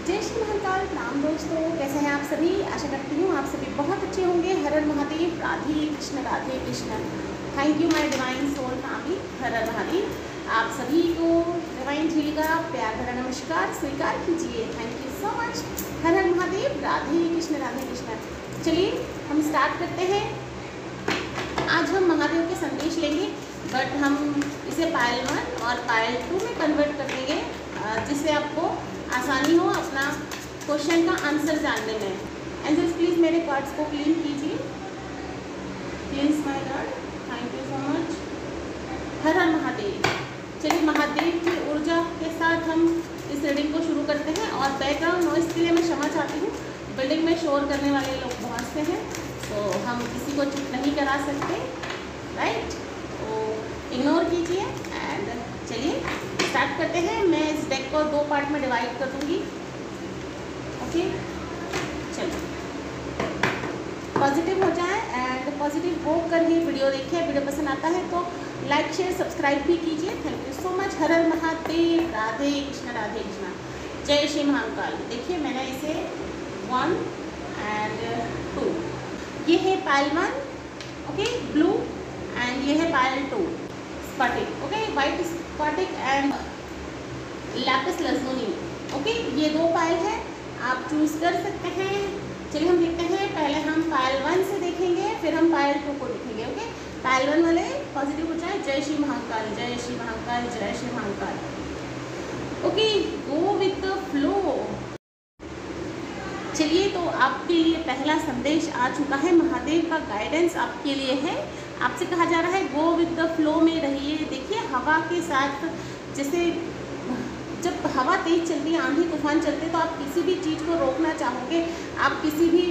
जय श्री महाकाल। प्रणाम दोस्तों, कैसे हैं आप सभी। आशा करती हूँ आप सभी बहुत अच्छे होंगे। Har Har Mahadev. Radhe Krishna. Thank you my divine soul family. Har Har Mahadev. आप सभी को डिवाइन झील का प्यार भरा नमस्कार स्वीकार कीजिए। Thank you so much. Har Har Mahadev. Radhe Krishna. चलिए हम स्टार्ट करते हैं। आज हम महादेव के संदेश लेंगे, बट हम इसे पायल 1 और पायल 2 में कन्वर्ट कर देंगे, जिससे आपको आसानी हो अपना क्वेश्चन का आंसर जानने में। एंजल्स प्लीज़ मेरे कार्ड्स को क्लीन कीजिए। Cleanse my lord. Thank you so much. Har Har Mahadev. चलिए महादेव की ऊर्जा के साथ हम इस रीडिंग को शुरू करते हैं। और बैकग्राउंड नॉइस के लिए मैं क्षमा चाहती हूँ। बिल्डिंग में शोर करने वाले लोग बहुत से हैं, तो हम किसी को चुप नहीं करा सकते, राइट। तो इग्नोर कीजिए एंड चलिए स्टार्ट करते हैं। मैं इस डेक को 2 पार्ट में डिवाइड कर दूँगी। ओके, चलिए पॉजिटिव हो जाए एंड पॉजिटिव होकर ही वीडियो देखिए। वीडियो पसंद आता है तो लाइक शेयर सब्सक्राइब भी कीजिए। Thank you so much. Har Har Mahadev. Radhe Krishna. जय श्री महाकाल। देखिए मैंने इसे 1 एंड 2, ये है पायल 1, ओके, ब्लू, एंड ये है पायल 2, स्फटिक, ओके, वाइट स्फटिक एंड लैपिस लज़ूनी, ओके। ये 2 पायल है, आप चूज़ कर सकते हैं। चलिए हम देखते हैं। पहले हम पायल 1 से देखेंगे, फिर हम पायल 2 को देखेंगे, ओके। पायल 1 वाले पॉजिटिव हो जाए। जय श्री महाकाल। जय श्री महाकाल। जय Shri Mahakal. Okay, go with the flow. चलिए तो आपके लिए पहला संदेश आ चुका है। महादेव का गाइडेंस आपके लिए है। आपसे कहा जा रहा है गो विद द फ्लो में रहिए। देखिए हवा के साथ, जैसे जब हवा तेज चलती है, आंधी तूफान चलते हैं, तो आप किसी भी चीज़ को रोकना चाहोगे, आप किसी भी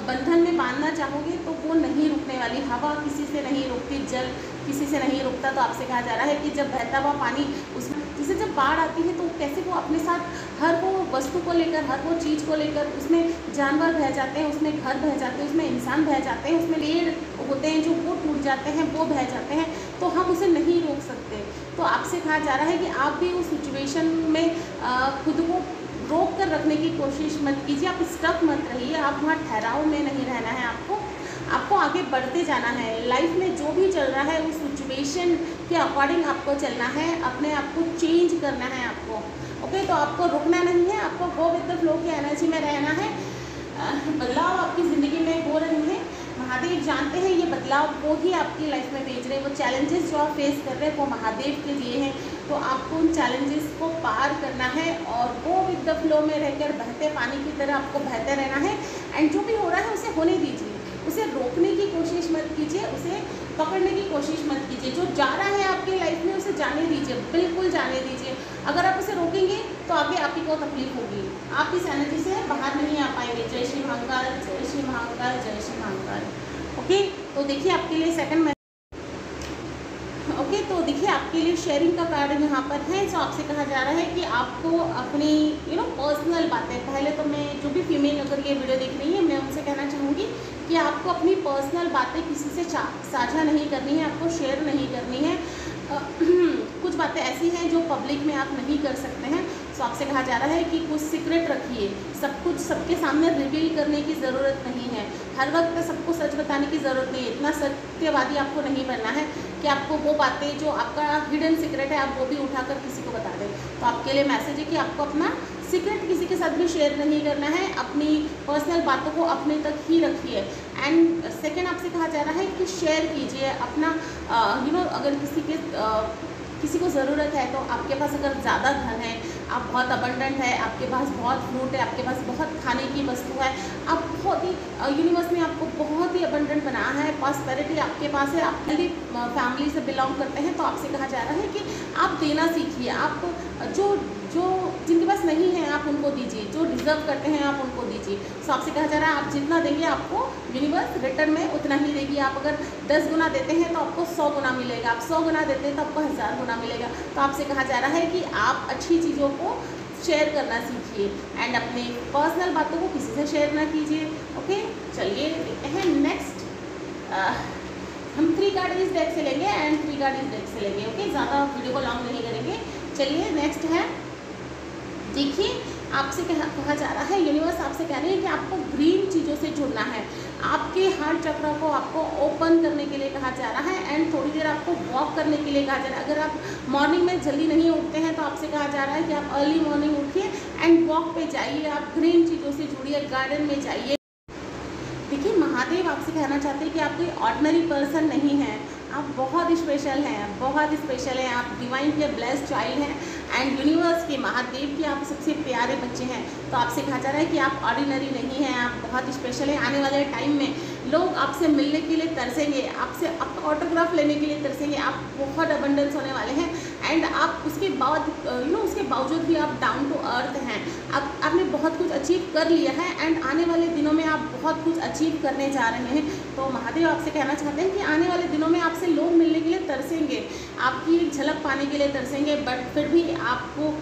बंधन में बांधना चाहोगे तो वो नहीं रुकने वाली। हवा किसी से नहीं रुकती, जल किसी से नहीं रुकता। तो आपसे कहा जा रहा है कि जब बहता हुआ पानी, उसमें जैसे जब बाढ़ आती है तो कैसे वो अपने साथ हर वो वस्तु को लेकर, हर वो चीज़ को लेकर, उसमें जानवर बह जाते हैं, उसमें घर बह जाते हैं, उसमें इंसान बह जाते हैं, उसमें पेड़ होते हैं जो वो टूट जाते हैं, वो बह जाते हैं, तो हम उसे नहीं रोक सकते। तो आपसे कहा जा रहा है कि आप भी उस सिचुएशन में खुद को रोक कर रखने की कोशिश मत कीजिए। आप स्टक मत रहिए, आप वहाँ ठहराव में नहीं रहना है। आपको आगे बढ़ते जाना है। लाइफ में जो भी चल रहा है उस सिचुएशन के अकॉर्डिंग आपको चलना है, अपने आप को चेंज करना है आपको, ओके। तो आपको रुकना नहीं है, आपको गो विद द फ्लो की एनर्जी में रहना है। बदलाव आपकी ज़िंदगी में हो रहे हैं। महादेव जानते हैं ये बदलाव वो ही आपकी लाइफ में भेज रहे हैं। वो चैलेंजेस जो आप फेस कर रहे हैं वो महादेव के लिए हैं। तो आपको उन चैलेंजेस को पार करना है और गो विद द फ्लो में रहकर बहते पानी की तरह आपको बहते रहना है। एंड जो भी हो रहा है उसे होने दीजिए, उसे रोकने की कोशिश मत कीजिए, उसे पकड़ने की कोशिश मत कीजिए। जो जा रहा है आपकी लाइफ में उसे जाने दीजिए, बिल्कुल जाने दीजिए। अगर आप उसे रोकेंगे तो आगे आप ही को तकलीफ होगी, आप इस एनर्जी से बाहर नहीं आ पाएंगे। जय श्री महाकाल। जय श्री महाकाल। जय श्री महाकाल। ओके, तो देखिए आपके लिए सेकंड में, ओके, तो देखिए आपके लिए शेयरिंग का कार्ड यहाँ पर है। जो आपसे कहा जा रहा है कि आपको अपनी पर्सनल बातें, पहले तो मैं जो भी फीमेल अगर ये वीडियो देख रही है, मैं उनसे कहना चाहूँगी कि आपको अपनी पर्सनल बातें किसी से साझा नहीं करनी है, आपको शेयर नहीं करनी है। कुछ बातें ऐसी हैं जो पब्लिक में आप नहीं कर सकते हैं। तो आपसे कहा जा रहा है कि कुछ सीक्रेट रखिए, सब कुछ सबके सामने रिवील करने की ज़रूरत नहीं है। हर वक्त सबको सच बताने की ज़रूरत नहीं है। इतना सत्यवादी आपको नहीं बनना है कि आपको वो बातें जो आपका हिडन सीक्रेट है आप वो भी उठाकर किसी को बता दें। तो आपके लिए मैसेज है कि आपको अपना सीक्रेट किसी के साथ भी शेयर नहीं करना है, अपनी पर्सनल बातों को अपने तक ही रखिए। एंड सेकेंड आपसे कहा जा रहा है कि शेयर कीजिए अपना अगर किसी को ज़रूरत है, तो आपके पास अगर ज़्यादा धन है, आप बहुत अबंडेंट है, आपके पास बहुत फ्रूट है, आपके पास बहुत खाने की वस्तु है, आप बहुत ही यूनिवर्स ने आपको बहुत ही अबंडेंट बनाया है, प्रॉस्पेरिटी आपके पास है, आप हेल्दी फैमिली से बिलोंग करते हैं, तो आपसे कहा जा रहा है कि आप देना सीखिए। आप जो जिनके पास नहीं है आप उनको दीजिए, जो डिज़र्व करते हैं आप उनको दीजिए। तो आपसे कहा जा रहा है आप जितना देंगे आपको यूनिवर्स रिटर्न में उतना ही देगी। आप अगर 10 गुना देते हैं तो आपको 100 गुना मिलेगा, आप 100 गुना देते हैं तो आपको 1000 गुना मिलेगा। तो आपसे कहा जा रहा है कि आप अच्छी चीज़ों को शेयर करना सीखिए एंड अपने पर्सनल बातों को किसी से शेयर ना कीजिए, ओके। चलिए देखते हैं नेक्स्ट। हम 3 कार्ड इस डेक से लेंगे एंड 3 कार्ड इस डेक से लेंगे, ओके। ज़्यादा वीडियो को लॉन्ग नहीं करेंगे। चलिए नेक्स्ट है, देखिए आपसे कहा जा रहा है, यूनिवर्स आपसे कह रहे हैं कि आपको ग्रीन चीज़ों से जुड़ना है। आपके हार्ट चक्र को आपको ओपन करने के लिए कहा जा रहा है एंड थोड़ी देर आपको वॉक करने के लिए कहा जा रहा है। अगर आप मॉर्निंग में जल्दी नहीं उठते हैं तो आपसे कहा जा रहा है कि आप अर्ली मॉर्निंग उठिए एंड वॉक पे जाइए, आप ग्रीन चीज़ों से जुड़िए, गार्डन में जाइए। देखिए, महादेव आपसे कहना चाहते हैं कि आप कोई ऑर्डिनरी पर्सन नहीं हैं, आप बहुत स्पेशल हैं, बहुत स्पेशल हैं, आप डिवाइन के ब्लेस्ड चाइल्ड हैं एंड यूनिवर्स के महादेव के आप सबसे प्यारे बच्चे हैं। तो आपसे कहा जा रहा है कि आप ऑर्डिनरी नहीं हैं, आप बहुत स्पेशल हैं। आने वाले टाइम में लोग आपसे मिलने के लिए तरसेंगे, आपसे आपका ऑटोग्राफ लेने के लिए तरसेंगे, आप बहुत अबंडेंस होने वाले हैं एंड आप उसके बाद उसके बावजूद भी आप डाउन टू अर्थ हैं। आपने बहुत कुछ अचीव कर लिया है एंड आने वाले दिनों में आप बहुत कुछ अचीव करने जा रहे हैं। तो महादेव आपसे कहना चाहते हैं कि आने वाले दिनों में आपसे लोग मिलने के लिए तरसेंगे, आपकी एक झलक पाने के लिए तरसेंगे, बट फिर भी आपको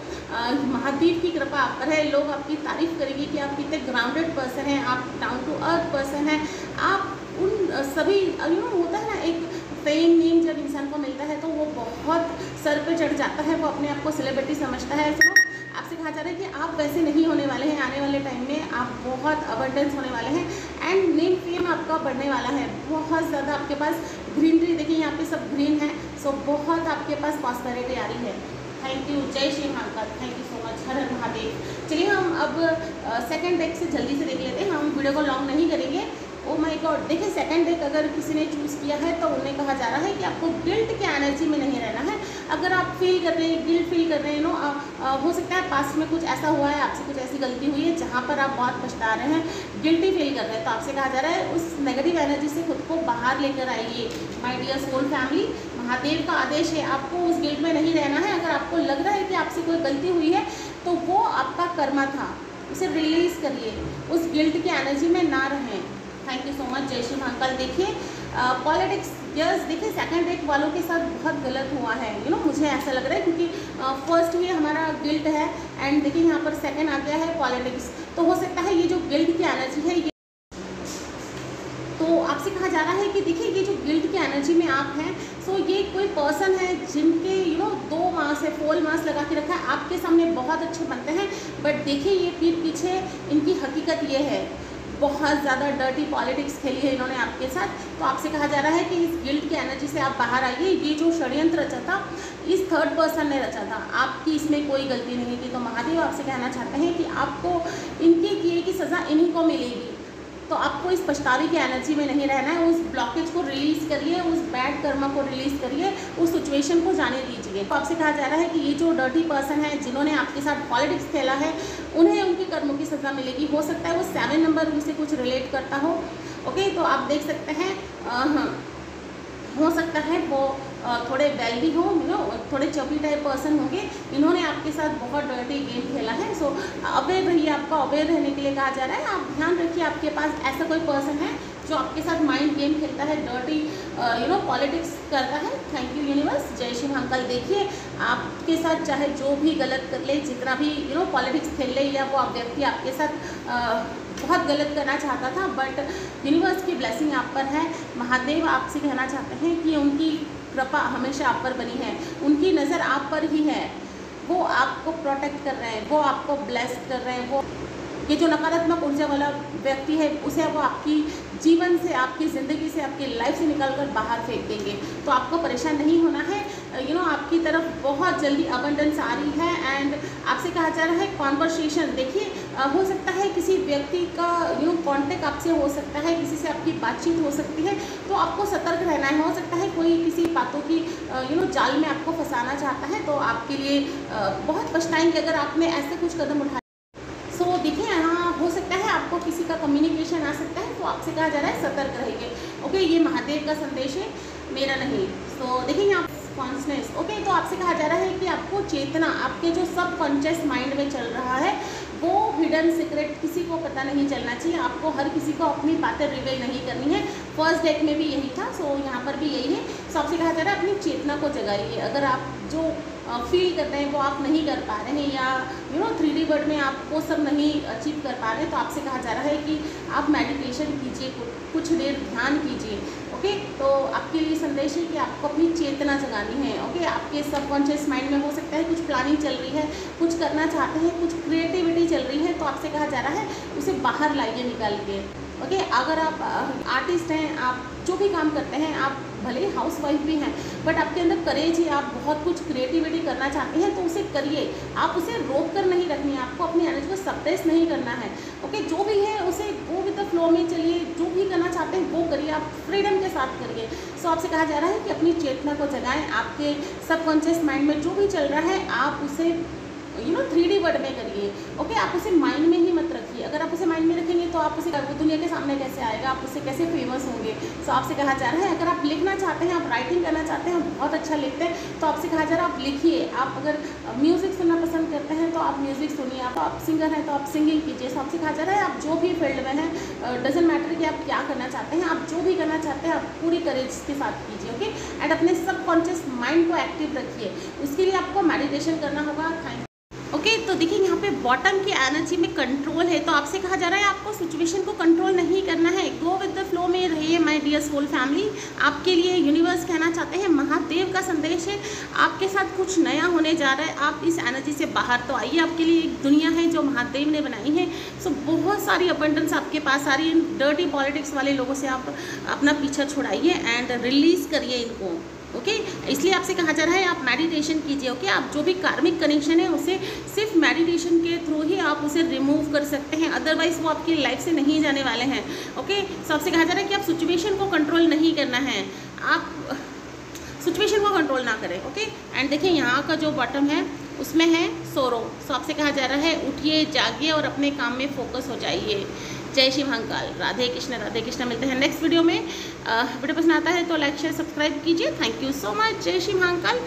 महादेव की कृपा आप पर है। लोग आपकी तारीफ़ करेंगे कि आप कितने ग्राउंडेड पर्सन हैं, आप डाउन टू अर्थ पर्सन हैं। आप उन सभी होता है ना, एक फेम नेम जब इंसान को मिलता है तो वो बहुत सर पे चढ़ जाता है, वो अपने आप को सेलिब्रिटी समझता है। तो आपसे कहा जा रहा है कि आप वैसे नहीं होने वाले हैं। आने वाले टाइम में आप बहुत अबंडेंस होने वाले हैं एंड नेम फेम आपका बढ़ने वाला है। बहुत ज़्यादा आपके पास ग्रीनरी, देखिए यहाँ पे सब ग्रीन है, सो बहुत आपके पास प्रॉस्पेरिटी आ रही है। थैंक यू, जय Shri Mahakal, thank you so much, Har Har Mahadev. चलिए हम अब सेकंड डेक से जल्दी से देख लेते हैं, हम वीडियो को लॉन्ग नहीं करेंगे। ओ माय गॉड, देखिए सेकंड डेक अगर किसी ने चूज़ किया है तो उन्हें कहा जा रहा है कि आपको गिल्ट के एनर्जी में नहीं रहना है। अगर आप फील कर रहे हैं, गिल्ट फील कर रहे हैं, हो सकता है पास्ट में कुछ ऐसा हुआ है, आपसे कुछ ऐसी गलती हुई है जहाँ पर आप बहुत पछता रहे हैं, गिल्टी फील कर रहे हैं, तो आपसे कहा जा रहा है उस नेगेटिव एनर्जी से खुद को बाहर लेकर आइए। My dear soul family, Mahadev का आदेश है आपको उस गिल्ट में नहीं रहना है। अगर आपको लग रहा है कि आपसे कोई गलती हुई है तो वो आपका कर्मा था, उसे रिलीज़ करिए, उस गिल्ट की एनर्जी में ना रहें। थैंक यू सो मच, जय श्री महाकाल। देखिए पॉलिटिक्स, यस, देखिए सेकंड डेक वालों के साथ बहुत गलत हुआ है, मुझे ऐसा लग रहा है, क्योंकि फर्स्ट ये हमारा गिल्ट है एंड देखिए यहाँ पर सेकंड आ गया है पॉलिटिक्स। तो हो सकता है ये जो गिल्ट की एनर्जी है, ये तो आपसे कहा जा रहा है कि देखिए ये जो गिल्ट की एनर्जी में आप हैं, सो ये कोई पर्सन है जिनके 2 मास है, 4 मास लगा के रखा है, आपके सामने बहुत अच्छे बनते हैं, बट देखिए ये पीठ पीछे इनकी हकीकत ये है, बहुत ज़्यादा डर्टी पॉलिटिक्स खेली है इन्होंने आपके साथ। तो आपसे कहा जा रहा है कि इस गिल्ट की एनर्जी से आप बाहर आइए। ये जो षड्यंत्र रचा था इस थर्ड पर्सन ने रचा था, आपकी इसमें कोई गलती नहीं थी। तो महादेव आपसे कहना चाहते हैं कि आपको इनके किए की सज़ा इन्हीं को मिलेगी। तो आपको इस पछतावे की एनर्जी में नहीं रहना है, उस ब्लॉकेज को रिलीज़ करिए, उस बैड कर्मा को रिलीज़ करिए, उस सिचुएशन को जाने दीजिए। तो आपसे कहा जा रहा है कि ये जो डर्टी पर्सन है जिन्होंने आपके साथ पॉलिटिक्स खेला है, उन्हें उनके कर्मों की सज़ा मिलेगी। हो सकता है वो 7 नंबर उनसे कुछ रिलेट करता हो, ओके। तो आप देख सकते हैं हो सकता है वो थोड़े वेल्दी हो, थोड़े चौकी टाइप पर्सन होंगे, इन्होंने आपके साथ बहुत डर्टी गेम खेला है। सो अवेयर रहिए, आपका अवेयर रहने के लिए कहा जा रहा है। आप ध्यान रखिए आपके पास ऐसा कोई पर्सन है जो आपके साथ माइंड गेम खेलता है, डर्टी पॉलिटिक्स करता है। थैंक यू यूनिवर्स, जय श्री महाकाल। देखिए आपके साथ चाहे जो भी गलत कर ले, जितना भी पॉलिटिक्स खेल ले, या वो व्यक्ति आपके साथ बहुत गलत करना चाहता था, बट यूनिवर्स की ब्लेसिंग आप पर है। महादेव आपसे कहना चाहते हैं कि उनकी कृपा हमेशा आप पर बनी है, उनकी नज़र आप पर ही है, वो आपको प्रोटेक्ट कर रहे हैं, वो आपको ब्लेस कर रहे हैं। वो ये जो नकारात्मक ऊर्जा वाला व्यक्ति है उसे वो आपकी जीवन से, आपकी ज़िंदगी से, आपकी लाइफ से निकाल कर बाहर फेंक देंगे। तो आपको परेशान नहीं होना है, आपकी तरफ बहुत जल्दी अबंडेंस आ रही है। एंड आपसे कहा जा रहा है कॉन्वर्सेशन, देखिए हो सकता है किसी व्यक्ति का कांटेक्ट आपसे हो सकता है, किसी से आपकी बातचीत हो सकती है, तो आपको सतर्क रहना है। हो सकता है कोई किसी बातों की जाल में आपको फंसाना चाहता है, तो आपके लिए बहुत पछताएंगे अगर आपने ऐसे कुछ कदम उठाए। सो देखिए यहाँ हो सकता है आपको किसी का कम्युनिकेशन आ सकता है, तो आपसे कहा जा रहा है सतर्क रहिए, ओके। ये महादेव का संदेश है, मेरा नहीं। सो देखिए यहाँ कॉन्शनेस, ओके। तो आपसे कहा जा रहा है कि आपको चेतना, आपके जो सब कॉन्शियस माइंड में चल रहा है, वो हिडन सीक्रेट किसी को पता नहीं चलना चाहिए। आपको हर किसी को अपनी बातें रिवील नहीं करनी है। फर्स्ट डेक में भी यही था, सो यहाँ पर भी यही है। सो आपसे कहा जा रहा है अपनी चेतना को जगाइए। अगर आप जो फील कर रहे हैं वो आप नहीं कर पा रहे हैं, या 3D वर्ड में आप वो सब नहीं अचीव कर पा रहे हैं, तो आपसे कहा जा रहा है कि आप मेडिटेशन कीजिए, कुछ देर ध्यान कीजिए, ओके, तो आपके लिए संदेश है कि आपको अपनी चेतना जगानी है। ओके, आपके सबकॉन्शियस माइंड में हो सकता है कुछ प्लानिंग चल रही है, कुछ करना चाहते हैं, कुछ क्रिएटिविटी चल रही है, तो आपसे कहा जा रहा है उसे बाहर लाइए निकाल के। ओके, अगर आप आर्टिस्ट हैं, आप जो भी काम करते हैं, आप भले ही हाउस वाइफ भी हैं, बट आपके अंदर करेज है, आप बहुत कुछ क्रिएटिविटी करना चाहते हैं, तो उसे करिए। आप उसे रोक कर नहीं रखनी है, आपको अपनी एनर्जी को सप्रेस नहीं करना है। ओके, जो भी है उसे गो विद द फ्लो में चलिए, जो भी करना चाहते हैं वो करिए, आप फ्रीडम के साथ करिए। सो आपसे कहा जा रहा है कि अपनी चेतना को जगाएं, आपके सबकॉन्शियस माइंड में जो भी चल रहा है आप उसे 3D वर्ड में करिए। ओके, आप उसे माइंड में ही मत रखिए। अगर आप उसे माइंड में रखेंगे तो आप उसे दुनिया के सामने कैसे आएगा, आप उससे कैसे फेमस होंगे। सो आपसे कहा जा रहा है अगर आप लिखना चाहते हैं, आप राइटिंग करना चाहते हैं, बहुत अच्छा लिखते हैं, तो आपसे कहा जा रहा है आप लिखिए। आप अगर म्यूज़िक सुनना पसंद करते हैं तो आप म्यूज़िक सुनिए, आप सिंगर हैं तो आप सिंगिंग कीजिए। सो आपसे कहा जा रहा है आप जो भी फील्ड में हैं, डजेंट मैटर कि आप क्या करना चाहते हैं, आप जो भी करना चाहते हैं आप पूरी करेज के साथ कीजिए। ओके, एंड अपने सबकॉन्शियस माइंड को एक्टिव रखिए। उसके लिए आपको मेडिटेशन करना होगा। थैंक। ओके, तो देखिए यहाँ पे बॉटम की एनर्जी में कंट्रोल है, तो आपसे कहा जा रहा है आपको सिचुएशन को कंट्रोल नहीं करना है, गो विद द फ्लो में रहिए माय डियर सोल फैमिली। आपके लिए यूनिवर्स कहना चाहते हैं, महादेव का संदेश है, आपके साथ कुछ नया होने जा रहा है। आप इस एनर्जी से बाहर तो आइए, आपके लिए एक दुनिया है जो महादेव ने बनाई है। सो बहुत सारी अबंडेंस आपके पास आ रही है। डर्टी पॉलिटिक्स वाले लोगों से आप अपना पीछा छुड़ाइए एंड रिलीज़ करिए इनको। ओके, इसलिए आपसे कहा जा रहा है आप मेडिटेशन कीजिए। ओके, आप जो भी कार्मिक कनेक्शन है उसे सिर्फ मेडिटेशन के थ्रू ही आप उसे रिमूव कर सकते हैं, अदरवाइज वो आपकी लाइफ से नहीं जाने वाले हैं। ओके, सो आपसे कहा जा रहा है कि आप सिचुएशन को कंट्रोल नहीं करना है, आप सिचुएशन को कंट्रोल ना करें। ओके, एंड देखिए यहाँ का जो बॉटम है उसमें है सोरो। सो आपसे कहा जा रहा है उठिए, जागिए और अपने काम में फोकस हो जाइए। जय श्री महाकाल। राधे कृष्ण, राधे कृष्ण। मिलते हैं नेक्स्ट वीडियो में। वीडियो पसंद आता है तो लाइक शेयर सब्सक्राइब कीजिए। Thank you so much. जय श्री महाकाल,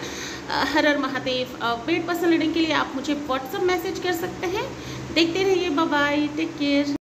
हर Har Mahadev. Paid personal reading के लिए आप मुझे व्हाट्सअप मैसेज कर सकते हैं। देखते रहिए, बाय बाय, टेक केयर।